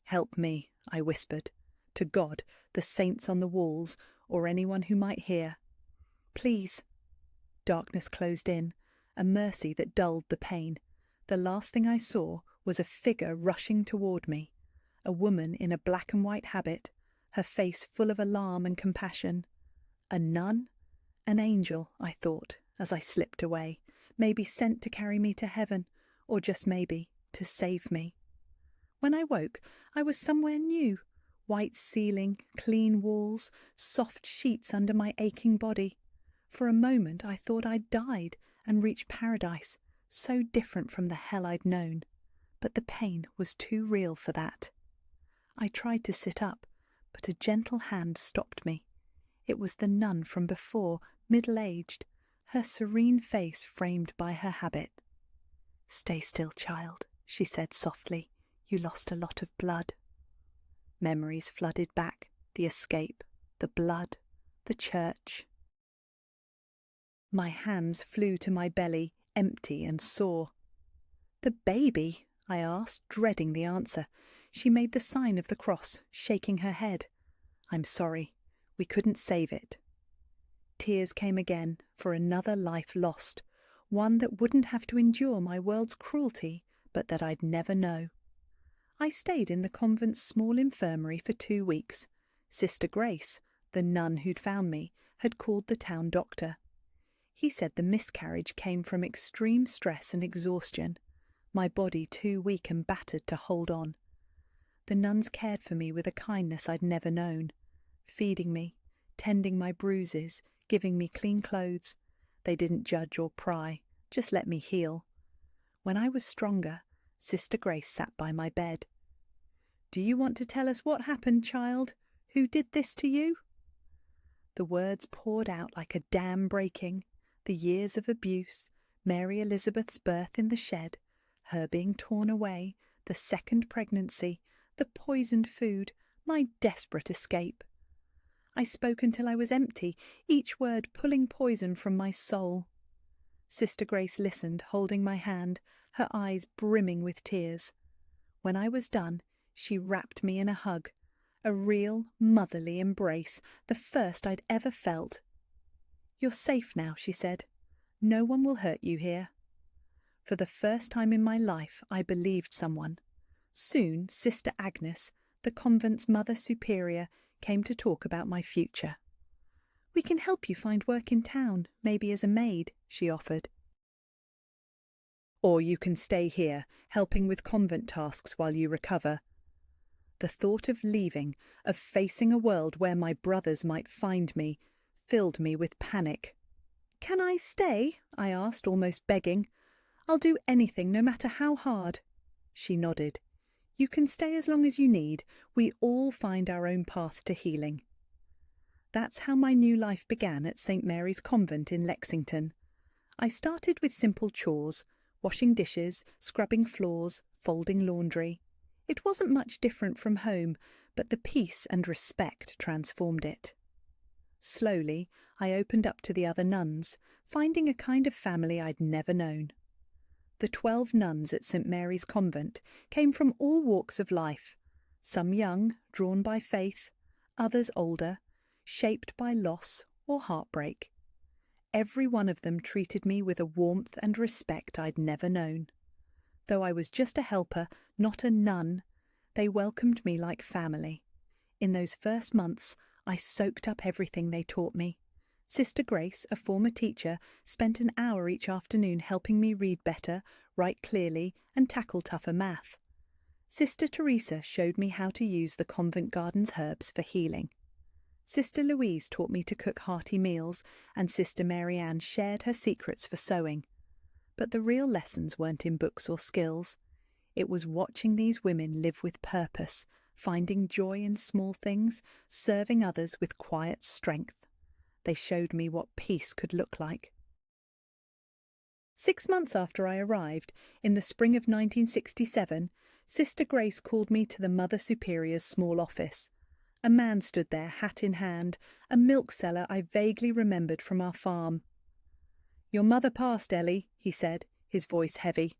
"Help me," I whispered, to God, the saints on the walls, or anyone who might hear. "Please." Darkness closed in, a mercy that dulled the pain. The last thing I saw was a figure rushing toward me, a woman in a black and white habit, her face full of alarm and compassion. A nun? An angel, I thought, as I slipped away, maybe sent to carry me to heaven, or just maybe to save me. When I woke, I was somewhere new. White ceiling, clean walls, soft sheets under my aching body. For a moment I thought I'd died and reached paradise, so different from the hell I'd known. But the pain was too real for that. I tried to sit up, but a gentle hand stopped me. It was the nun from before, middle-aged, her serene face framed by her habit. "Stay still, child," she said softly. "You lost a lot of blood." Memories flooded back, the escape, the blood, the church. My hands flew to my belly, empty and sore. "The baby?" I asked, dreading the answer. She made the sign of the cross, shaking her head. "I'm sorry. We couldn't save it." Tears came again, for another life lost, one that wouldn't have to endure my world's cruelty, but that I'd never know. I stayed in the convent's small infirmary for 2 weeks. Sister Grace, the nun who'd found me, had called the town doctor. He said the miscarriage came from extreme stress and exhaustion, my body too weak and battered to hold on. The nuns cared for me with a kindness I'd never known, feeding me, tending my bruises, giving me clean clothes. They didn't judge or pry, just let me heal. When I was stronger, Sister Grace sat by my bed. "Do you want to tell us what happened, child? Who did this to you?" The words poured out like a dam breaking. The years of abuse, Mary Elizabeth's birth in the shed, her being torn away, the second pregnancy, the poisoned food, my desperate escape. I spoke until I was empty, each word pulling poison from my soul. Sister Grace listened, holding my hand, her eyes brimming with tears. When I was done, she wrapped me in a hug, a real motherly embrace, the first I'd ever felt. "You're safe now," she said. "No one will hurt you here." For the first time in my life, I believed someone. Soon, Sister Agnes, the convent's Mother Superior, came to talk about my future. "We can help you find work in town, maybe as a maid," she offered. "Or you can stay here, helping with convent tasks while you recover." The thought of leaving, of facing a world where my brothers might find me, filled me with panic. "Can I stay?" I asked, almost begging. "I'll do anything, no matter how hard." She nodded. "You can stay as long as you need. We all find our own path to healing." That's how my new life began at St. Mary's Convent in Lexington. I started with simple chores, washing dishes, scrubbing floors, folding laundry. It wasn't much different from home, but the peace and respect transformed it. Slowly, I opened up to the other nuns, finding a kind of family I'd never known. The 12 nuns at St. Mary's Convent came from all walks of life, some young, drawn by faith, others older, shaped by loss or heartbreak. Every one of them treated me with a warmth and respect I'd never known. Though I was just a helper, not a nun, they welcomed me like family. In those first months, I soaked up everything they taught me. Sister Grace, a former teacher, spent an hour each afternoon helping me read better, write clearly, and tackle tougher math. Sister Teresa showed me how to use the convent garden's herbs for healing. Sister Louise taught me to cook hearty meals, and Sister Mary Ann shared her secrets for sewing. But the real lessons weren't in books or skills. It was watching these women live with purpose, finding joy in small things, serving others with quiet strength. They showed me what peace could look like. 6 months after I arrived, in the spring of 1967, Sister Grace called me to the Mother Superior's small office. A man stood there, hat in hand, a milk seller I vaguely remembered from our farm. "Your mother passed, Ellie," he said, his voice heavy.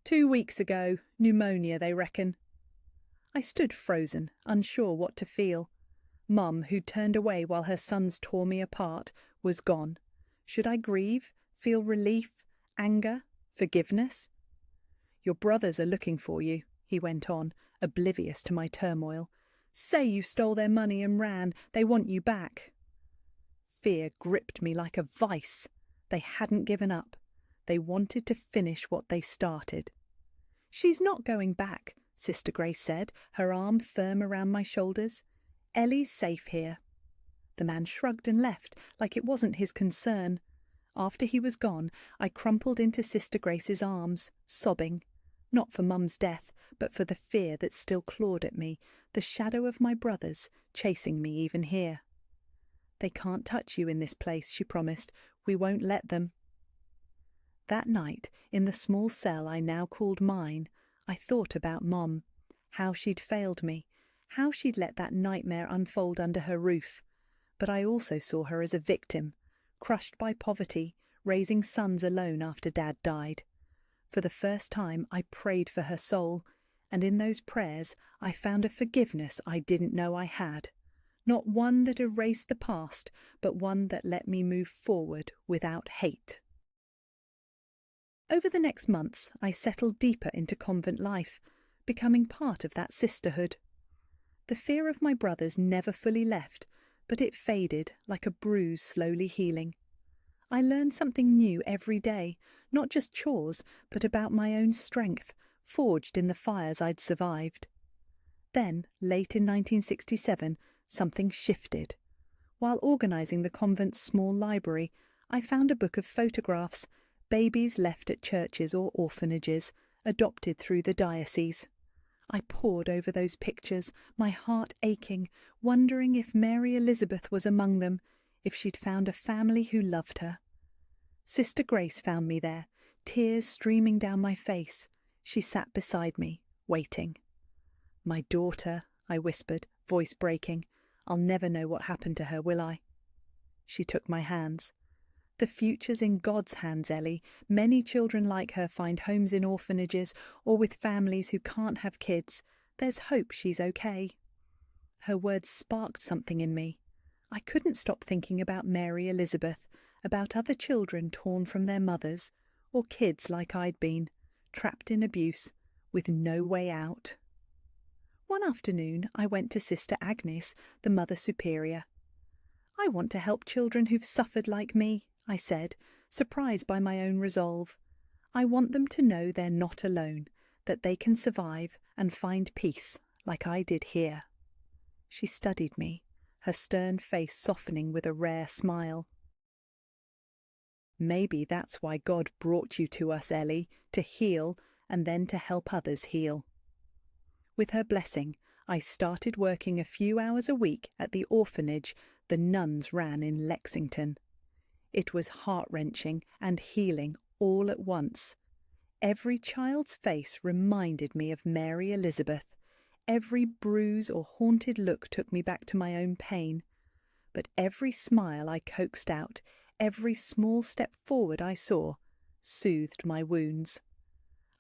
2 weeks ago, pneumonia, they reckon." I stood frozen, unsure what to feel. Mum, who'd turned away while her sons tore me apart, was gone. Should I grieve, feel relief, anger, forgiveness? "Your brothers are looking for you," he went on, oblivious to my turmoil. "Say you stole their money and ran. They want you back." Fear gripped me like a vice. They hadn't given up. They wanted to finish what they started. "She's not going back," Sister Grace said, her arm firm around my shoulders. "Ellie's safe here." The man shrugged and left, like it wasn't his concern. After he was gone, I crumpled into Sister Grace's arms, sobbing. Not for Mum's death, but for the fear that still clawed at me, the shadow of my brothers chasing me even here. "They can't touch you in this place," she promised. "We won't let them." That night, in the small cell I now called mine, I thought about Mom, how she'd failed me, how she'd let that nightmare unfold under her roof. But I also saw her as a victim, crushed by poverty, raising sons alone after Dad died. For the first time I prayed for her soul, and in those prayers I found a forgiveness I didn't know I had. Not one that erased the past, but one that let me move forward without hate. Over the next months, I settled deeper into convent life, becoming part of that sisterhood. The fear of my brothers never fully left, but it faded like a bruise slowly healing. I learned something new every day, not just chores, but about my own strength, forged in the fires I'd survived. Then, late in 1967, something shifted. While organising the convent's small library, I found a book of photographs, babies left at churches or orphanages, adopted through the diocese. I pored over those pictures, my heart aching, wondering if Mary Elizabeth was among them, if she'd found a family who loved her. Sister Grace found me there, tears streaming down my face. She sat beside me, waiting. "My daughter," I whispered, voice breaking. "I'll never know what happened to her, will I?" She took my hands. "The future's in God's hands, Ellie. Many children like her find homes in orphanages or with families who can't have kids. There's hope she's okay." Her words sparked something in me. I couldn't stop thinking about Mary Elizabeth, about other children torn from their mothers, or kids like I'd been, trapped in abuse, with no way out. One afternoon I went to Sister Agnes, the Mother Superior. "I want to help children who've suffered like me," I said, surprised by my own resolve. "I want them to know they're not alone, that they can survive and find peace, like I did here." She studied me, her stern face softening with a rare smile. "Maybe that's why God brought you to us, Ellie, to heal and then to help others heal." With her blessing, I started working a few hours a week at the orphanage the nuns ran in Lexington. It was heart-wrenching and healing all at once. Every child's face reminded me of Mary Elizabeth. Every bruise or haunted look took me back to my own pain. But every smile I coaxed out, every small step forward I saw, soothed my wounds.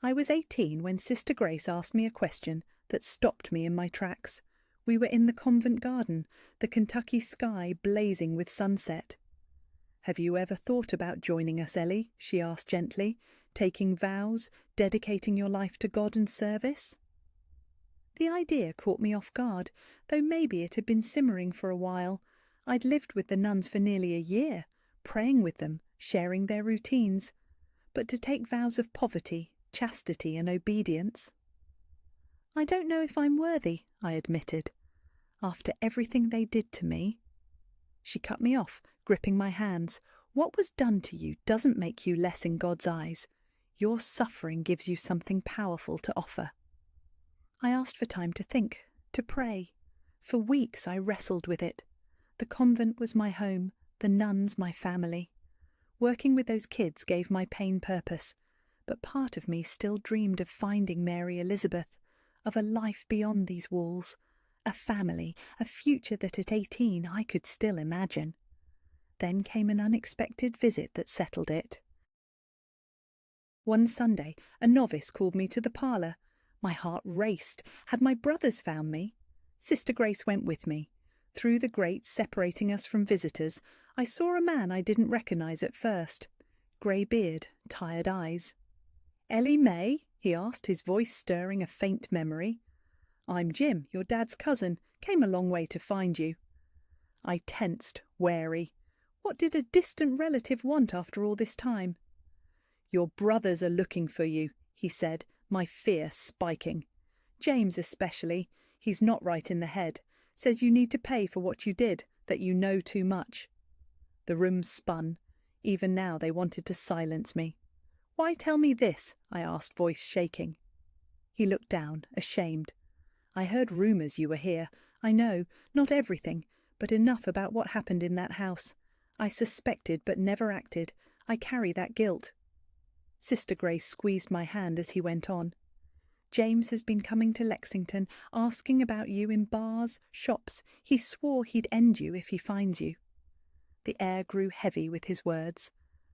I was 18 when Sister Grace asked me a question that stopped me in my tracks. We were in the convent garden, the Kentucky sky blazing with sunset. "Have you ever thought about joining us, Ellie?" she asked gently, "taking vows, dedicating your life to God and service?" The idea caught me off guard, though maybe it had been simmering for a while. I'd lived with the nuns for nearly a year, praying with them, sharing their routines. But to take vows of poverty, chastity and obedience? "I don't know if I'm worthy," I admitted. "After everything they did to me." She cut me off, gripping my hands. "What was done to you doesn't make you less in God's eyes. Your suffering gives you something powerful to offer." I asked for time to think, to pray. For weeks I wrestled with it. The convent was my home, the nuns my family. Working with those kids gave my pain purpose, but part of me still dreamed of finding Mary Elizabeth, of a life beyond these walls, a family, a future that at 18 I could still imagine. Then came an unexpected visit that settled it. One Sunday, a novice called me to the parlour. My heart raced. Had my brothers found me? Sister Grace went with me. Through the grate separating us from visitors, I saw a man I didn't recognise at first. Grey beard, tired eyes. "Ellie May?" he asked, his voice stirring a faint memory. "I'm Jim, your dad's cousin. Came a long way to find you." I tensed, wary. What did a distant relative want after all this time? "Your brothers are looking for you," he said, my fear spiking. "James especially. He's not right in the head. Says you need to pay for what you did, that you know too much." The room spun. Even now they wanted to silence me. "Why tell me this?" I asked, voice shaking. He looked down, ashamed. "I heard rumours you were here. I know, not everything, but enough about what happened in that house. I suspected but never acted. I carry that guilt." Sister Grace squeezed my hand as he went on. "James has been coming to Lexington, asking about you in bars, shops. He swore he'd end you if he finds you." The air grew heavy with his words,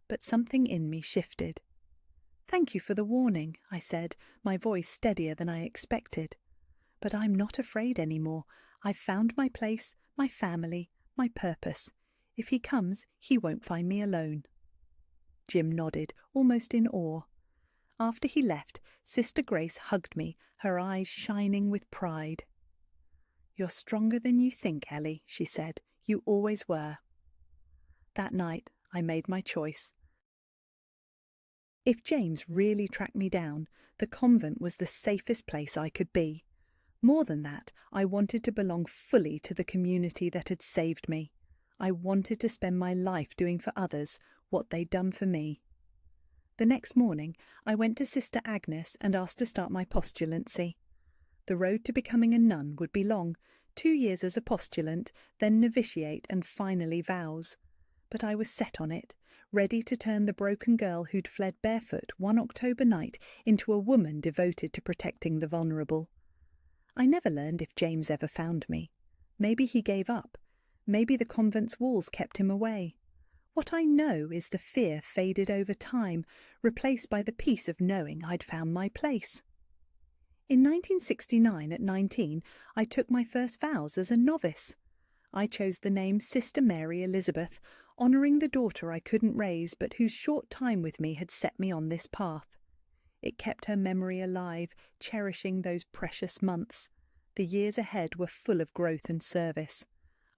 but something in me shifted. "Thank you for the warning," I said, my voice steadier than I expected. "But I'm not afraid any more. I've found my place, my family, my purpose. If he comes, he won't find me alone." Jim nodded, almost in awe. After he left, Sister Grace hugged me, her eyes shining with pride. "You're stronger than you think, Ellie," she said. "You always were." That night, I made my choice. If James really tracked me down, the convent was the safest place I could be. More than that, I wanted to belong fully to the community that had saved me. I wanted to spend my life doing for others what they'd done for me. The next morning, I went to Sister Agnes and asked to start my postulancy. The road to becoming a nun would be long, 2 years as a postulant, then novitiate and finally vows. But I was set on it, ready to turn the broken girl who'd fled barefoot one October night into a woman devoted to protecting the vulnerable. I never learned if James ever found me. Maybe he gave up. Maybe the convent's walls kept him away. What I know is the fear faded over time, replaced by the peace of knowing I'd found my place. In 1969, at 19, I took my first vows as a novice. I chose the name Sister Mary Elizabeth, honouring the daughter I couldn't raise but whose short time with me had set me on this path. It kept her memory alive, cherishing those precious months. The years ahead were full of growth and service.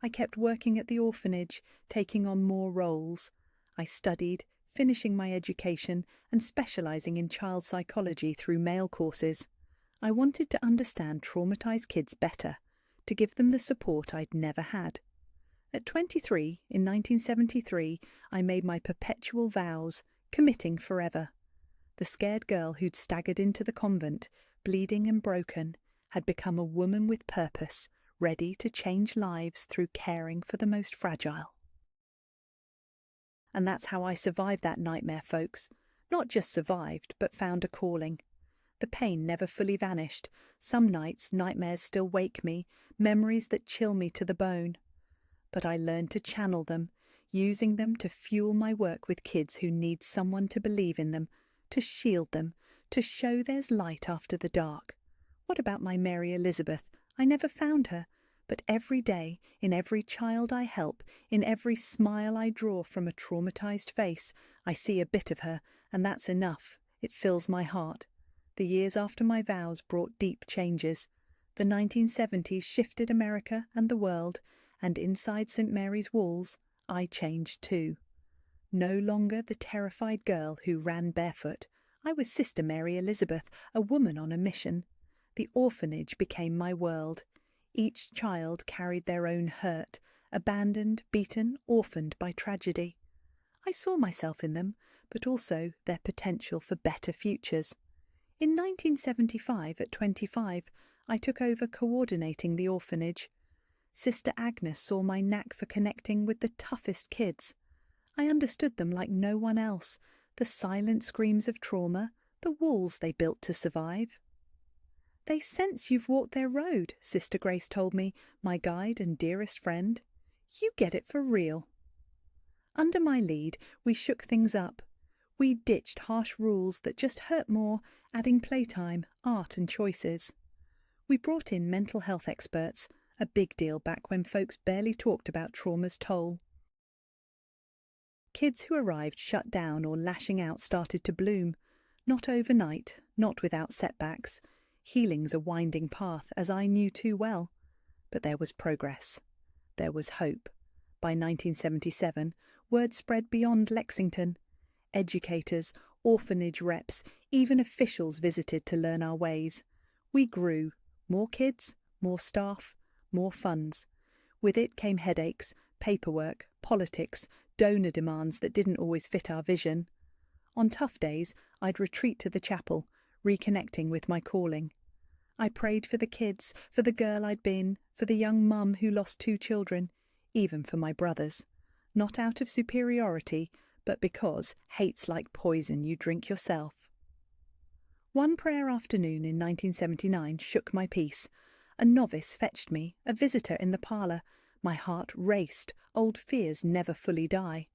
I kept working at the orphanage, taking on more roles. I studied, finishing my education and specialising in child psychology through male courses. I wanted to understand traumatised kids better, to give them the support I'd never had. At 23, in 1973, I made my perpetual vows, committing forever. The scared girl who'd staggered into the convent, bleeding and broken, had become a woman with purpose, ready to change lives through caring for the most fragile. And that's how I survived that nightmare, folks. Not just survived, but found a calling. The pain never fully vanished. Some nights, nightmares still wake me, memories that chill me to the bone. But I learned to channel them, using them to fuel my work with kids who need someone to believe in them, to shield them, to show there's light after the dark. What about my Mary Elizabeth? I never found her, but every day, in every child I help, in every smile I draw from a traumatised face, I see a bit of her, and that's enough. It fills my heart. The years after my vows brought deep changes. The 1970s shifted America and the world, and inside St. Mary's walls, I changed too. No longer the terrified girl who ran barefoot, I was Sister Mary Elizabeth, a woman on a mission. The orphanage became my world. Each child carried their own hurt, abandoned, beaten, orphaned by tragedy. I saw myself in them, but also their potential for better futures. In 1975, at 25, I took over coordinating the orphanage. Sister Agnes saw my knack for connecting with the toughest kids. I understood them like no one else, the silent screams of trauma, the walls they built to survive. "They sense you've walked their road," Sister Grace told me, my guide and dearest friend. "You get it for real." Under my lead, we shook things up. We ditched harsh rules that just hurt more, adding playtime, art and choices. We brought in mental health experts, a big deal back when folks barely talked about trauma's toll. Kids who arrived shut down or lashing out started to bloom. Not overnight, not without setbacks. Healing's a winding path, as I knew too well. But there was progress. There was hope. By 1977, word spread beyond Lexington. Educators, orphanage reps, even officials visited to learn our ways. We grew. More kids, more staff, more funds. With it came headaches, paperwork, politics, donor demands that didn't always fit our vision. On tough days, I'd retreat to the chapel, reconnecting with my calling. I prayed for the kids, for the girl I'd been, for the young mum who lost 2 children, even for my brothers. Not out of superiority, but because hate's like poison you drink yourself. One prayer afternoon in 1979 shook my peace. A novice fetched me, a visitor in the parlour. My heart raced. Old fears never fully die.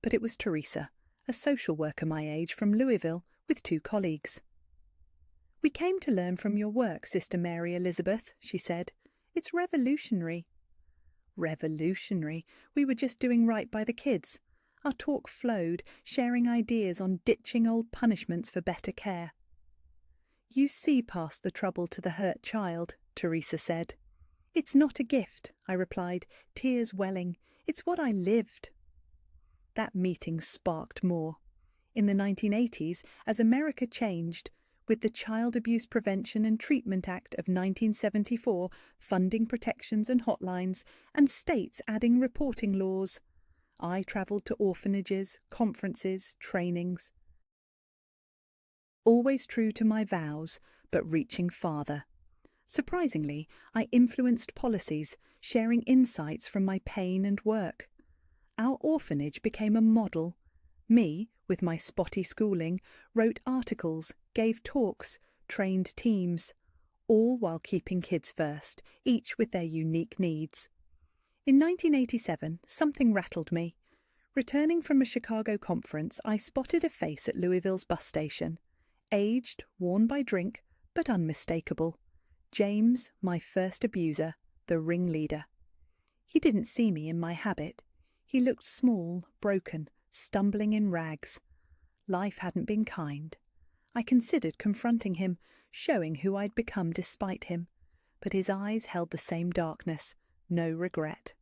But it was Teresa, a social worker my age from Louisville, with 2 colleagues. "We came to learn from your work, Sister Mary Elizabeth," she said. "It's revolutionary." Revolutionary. We were just doing right by the kids. Our talk flowed, sharing ideas on ditching old punishments for better care. "You see past the trouble to the hurt child," Teresa said. "It's not a gift," I replied, tears welling. "It's what I lived." That meeting sparked more. In the 1980s, as America changed, with the Child Abuse Prevention and Treatment Act of 1974 funding protections and hotlines, and states adding reporting laws, I travelled to orphanages, conferences, trainings. Always true to my vows, but reaching farther. Surprisingly, I influenced policies, sharing insights from my pain and work. Our orphanage became a model. Me, with my spotty schooling, wrote articles, gave talks, trained teams, all while keeping kids first, each with their unique needs. In 1987, something rattled me. Returning from a Chicago conference, I spotted a face at Louisville's bus station. Aged, worn by drink, but unmistakable. James, my first abuser, the ringleader. He didn't see me in my habit. He looked small, broken, stumbling in rags. Life hadn't been kind. I considered confronting him, showing who I'd become despite him. But his eyes held the same darkness, no regret.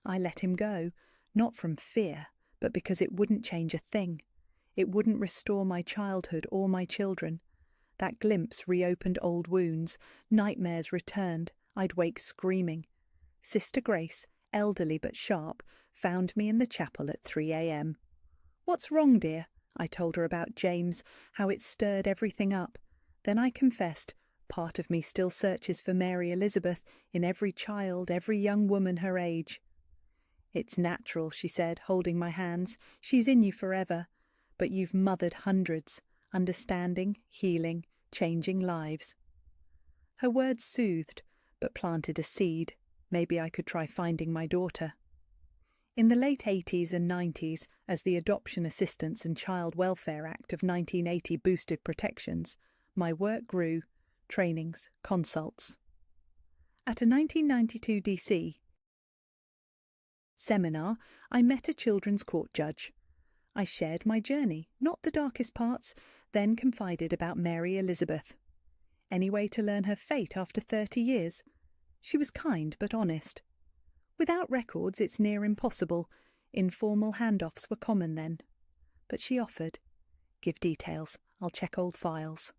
I let him go, not from fear, but because it wouldn't change a thing. It wouldn't restore my childhood or my children. That glimpse reopened old wounds. Nightmares returned. I'd wake screaming. Sister Grace, elderly but sharp, found me in the chapel at 3 a.m. "What's wrong, dear?" I told her about James, how it stirred everything up. Then I confessed, part of me still searches for Mary Elizabeth in every child, every young woman her age. "It's natural," she said, holding my hands. "She's in you forever. But you've mothered hundreds, understanding, healing, changing lives." Her words soothed, but planted a seed. Maybe I could try finding my daughter. In the late 80s and 90s, as the Adoption Assistance and Child Welfare Act of 1980 boosted protections, my work grew, trainings, consults. At a 1992 DC seminar, I met a children's court judge. I shared my journey, not the darkest parts, then confided about Mary Elizabeth. Any way to learn her fate after 30 years? She was kind but honest. Without records, it's near impossible. Informal handoffs were common then. But she offered. Give details. I'll check old files.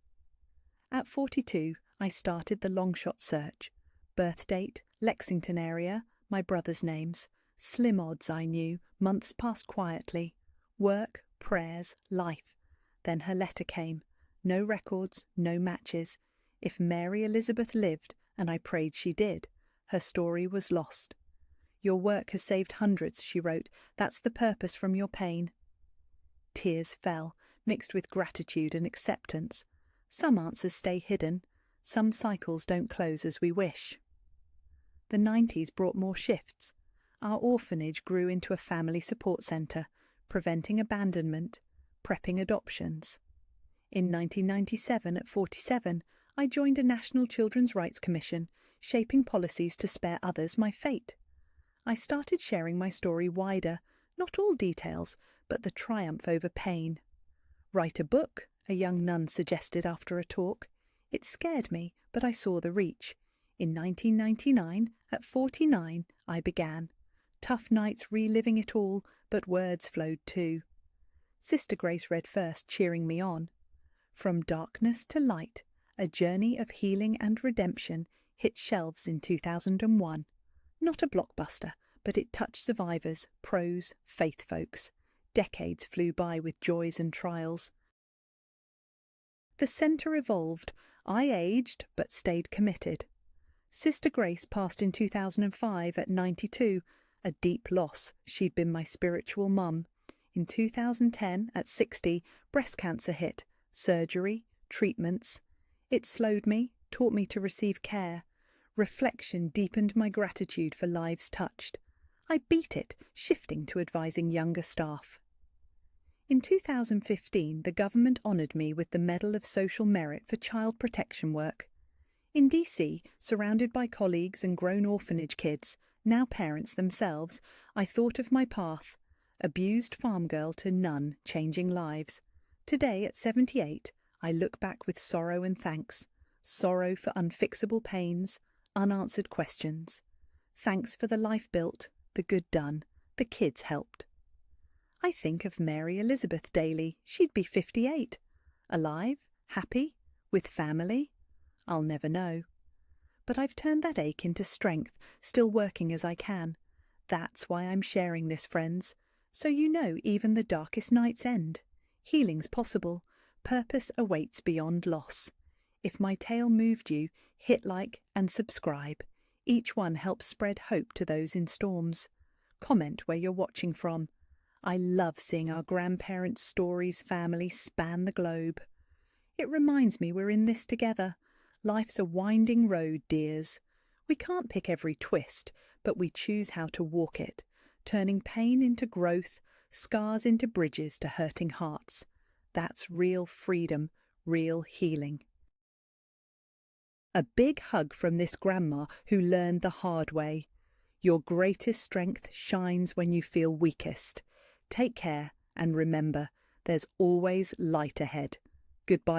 At 42, I started the long-shot search. Birth date, Lexington area, my brother's names. Slim odds, I knew, months passed quietly. Work, prayers, life. Then her letter came. No records, no matches. If Mary Elizabeth lived, and I prayed she did, her story was lost. Your work has saved hundreds, she wrote. That's the purpose from your pain. Tears fell, mixed with gratitude and acceptance. Some answers stay hidden. Some cycles don't close as we wish. The 90s brought more shifts. Our orphanage grew into a family support centre, preventing abandonment, prepping adoptions. In 1997, at 47, I joined a National Children's Rights Commission, shaping policies to spare others my fate. I started sharing my story wider, not all details, but the triumph over pain. Write a book, a young nun suggested after a talk. It scared me, but I saw the reach. In 1999, at 49, I began. Tough nights reliving it all, but words flowed too. Sister Grace read first, cheering me on. From Darkness to Light, a journey of healing and redemption, hit shelves in 2001. Not a blockbuster, but it touched survivors, pros, faith folks. Decades flew by with joys and trials. The centre evolved. I aged, but stayed committed. Sister Grace passed in 2005 at 92, a deep loss. She'd been my spiritual mum. In 2010, at 60, breast cancer hit. Surgery, treatments. It slowed me, taught me to receive care. Reflection deepened my gratitude for lives touched. I beat it, shifting to advising younger staff. In 2015, the government honoured me with the Medal of Social Merit for child protection work. In DC, surrounded by colleagues and grown orphanage kids, now parents themselves, I thought of my path. Abused farm girl to nun, changing lives. Today, at 78, I look back with sorrow and thanks. Sorrow for unfixable pains, unanswered questions. Thanks for the life built, the good done, the kids helped. I think of Mary Elizabeth daily. She'd be 58. Alive, happy, with family? I'll never know. But I've turned that ache into strength, still working as I can. That's why I'm sharing this, friends. So you know even the darkest nights end. Healing's possible. Purpose awaits beyond loss. If my tale moved you, hit like and subscribe. Each one helps spread hope to those in storms. Comment where you're watching from. I love seeing our grandparents' stories, family span the globe. It reminds me we're in this together. Life's a winding road, dears. We can't pick every twist, but we choose how to walk it, turning pain into growth, scars into bridges to hurting hearts. That's real freedom, real healing. A big hug from this grandma who learned the hard way. Your greatest strength shines when you feel weakest. Take care and remember, there's always light ahead. Goodbye.